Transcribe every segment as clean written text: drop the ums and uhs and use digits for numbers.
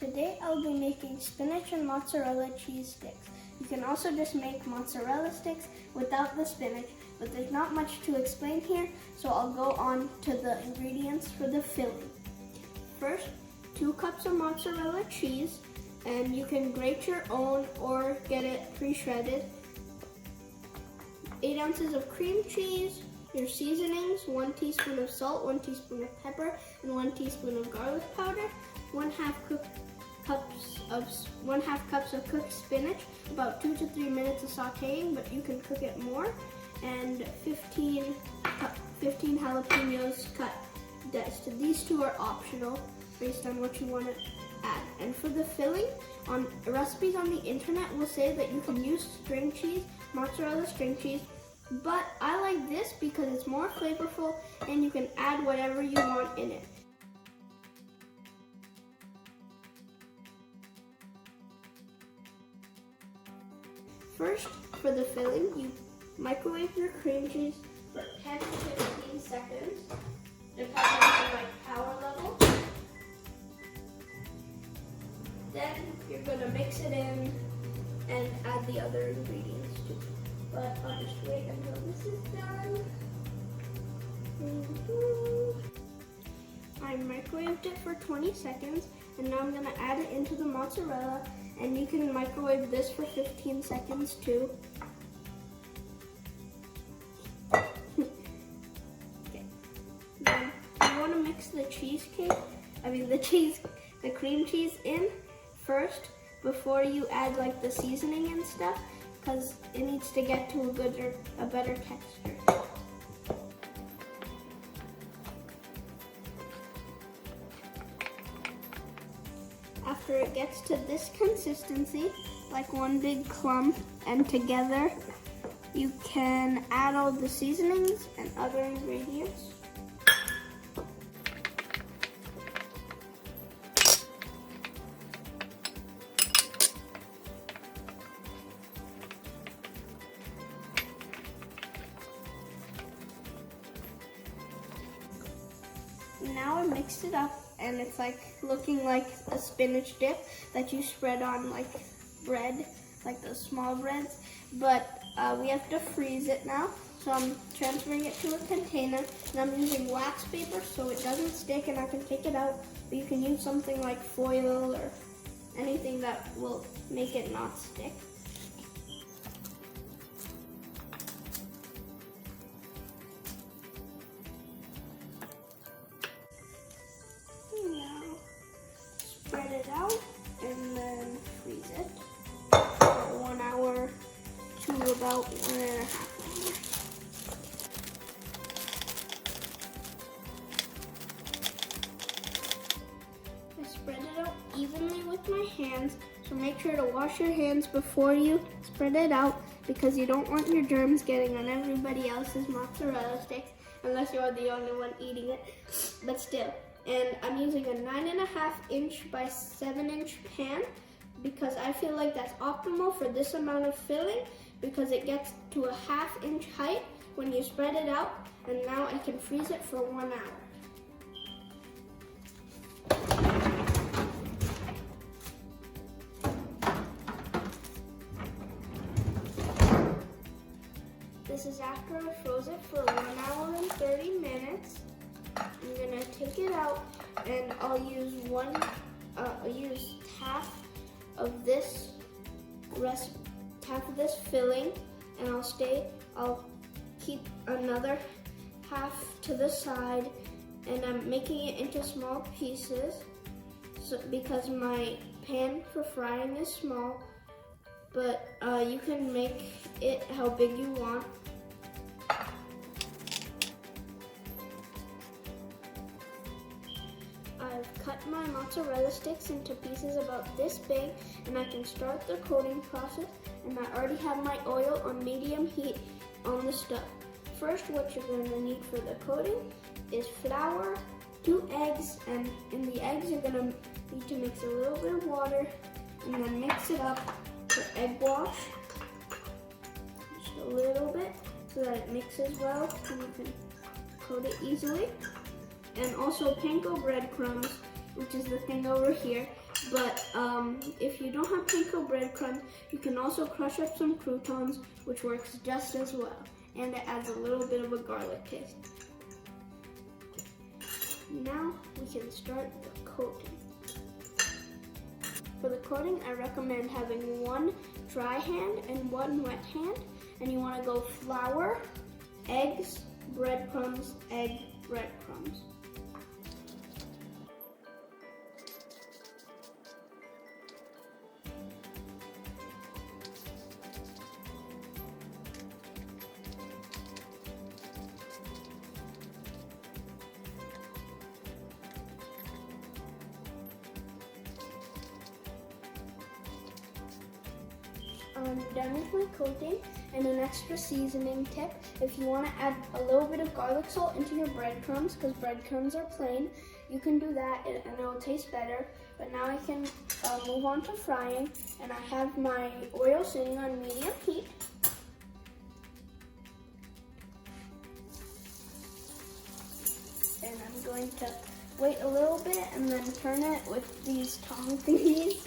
Today I'll be making spinach and mozzarella cheese sticks. You can also just make mozzarella sticks without the spinach, but there's not much to explain here, so I'll go on to the ingredients for the filling. First, 2 cups of mozzarella cheese, and you can grate your own or get it pre-shredded. 8 ounces of cream cheese, your seasonings, 1 teaspoon of salt, 1 teaspoon of pepper, and 1 teaspoon of garlic powder, 1/2 cups of cooked spinach, about 2 to 3 minutes of sauteing, but you can cook it more, and 15 jalapenos cut diced. These 2 are optional based on what you want to add. And for the filling, on recipes on the internet will say that you can use string cheese, mozzarella string cheese, but I like this because it's more flavorful and you can add whatever you want in it. First, for the filling, you microwave your cream cheese for 10 to 15 seconds, depending on your power level. Then you're gonna mix it in and add the other ingredients too. But I'll just wait until this is done. I microwaved it for 20 seconds, and now I'm gonna add it into the mozzarella, and you can microwave this for 15 seconds too. Okay. Then you wanna mix the the cream cheese in first before you add like the seasoning and stuff, because it needs to get to a better texture. After it gets to this consistency, like one big clump, and together, you can add all the seasonings and other ingredients. Now I mixed it up, and it's like looking like a spinach dip that you spread on like bread, like those small breads. But we have to freeze it now, so I'm transferring it to a container, and I'm using wax paper so it doesn't stick and I can take it out. But you can use something like foil or anything that will make it not stick. Spread it out and then freeze it for 1 hour to about 1.5 hours. I spread it out evenly with my hands, so make sure to wash your hands before you spread it out, because you don't want your germs getting on everybody else's mozzarella sticks unless you're the only one eating it, but still. And I'm using a 9.5 inch by 7 inch pan because I feel like that's optimal for this amount of filling, because it gets to a 1/2 inch height when you spread it out. And now I can freeze it for 1 hour. This is after I froze it for 1 hour and 30 minutes. I'm gonna take it out, and I'll use half of this filling, and I'll keep another half to the side, and I'm making it into small pieces, because my pan for frying is small, but you can make it how big you want. I've cut my mozzarella sticks into pieces about this big, and I can start the coating process, and I already have my oil on medium heat on the stove. First, what you're going to need for the coating is flour, 2 eggs, and in the eggs you're going to need to mix a little bit of water, and then mix it up for egg wash, just a little bit so that it mixes well and you can coat it easily. And also panko breadcrumbs, which is the thing over here. But if you don't have panko breadcrumbs, you can also crush up some croutons, which works just as well. And it adds a little bit of a garlic taste. Now we can start the coating. For the coating, I recommend having one dry hand and one wet hand. And you want to go flour, eggs, breadcrumbs, egg, breadcrumbs. I'm done with my coating, and an extra seasoning tip: if you want to add a little bit of garlic salt into your breadcrumbs, because breadcrumbs are plain, you can do that and it will taste better. But now I can move on to frying, and I have my oil sitting on medium heat. And I'm going to wait a little bit and then turn it with these tong thingies.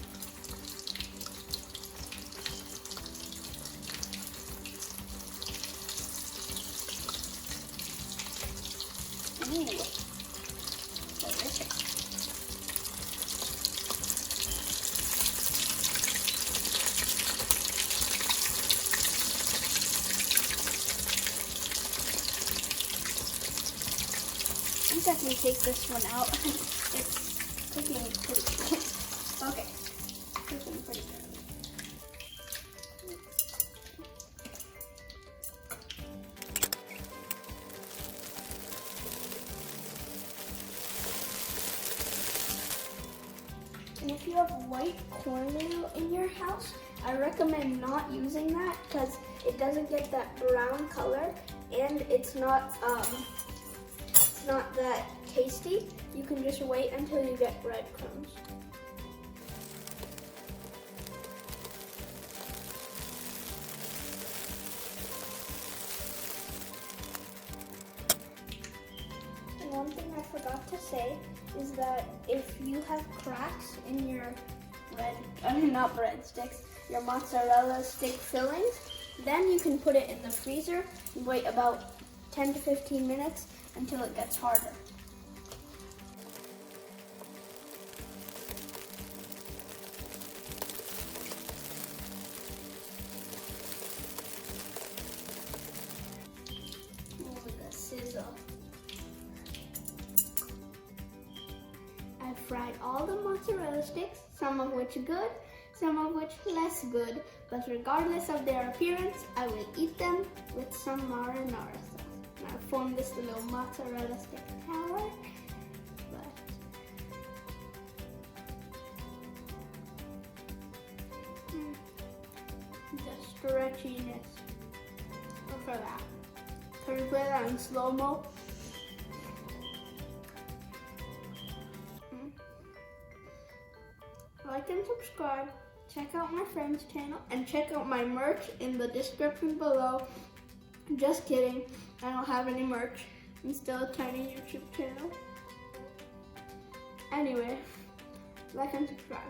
Ooh, delicious. I'm definitely take this one out. It's cooking pretty good. Okay, cooking pretty good. And if you have white cornmeal in your house, I recommend not using that because it doesn't get that brown color and it's not that tasty. You can just wait until you get breadcrumbs. And one thing I forgot to say is that if you have cracks in your your mozzarella stick fillings, then you can put it in the freezer and wait about 10 to 15 minutes until it gets harder. Oh, the sizzle. I've fried all the mozzarella sticks, some of which good, some of which less good, but regardless of their appearance, I will eat them with some marinara sauce. And I've formed this little mozzarella stick tower, the stretchiness. Look at that. Can you play that in slow-mo? Like and subscribe, check out my friend's channel, and check out my merch in the description below. Just kidding, I don't have any merch. I'm still a tiny YouTube channel. Anyway, like and subscribe.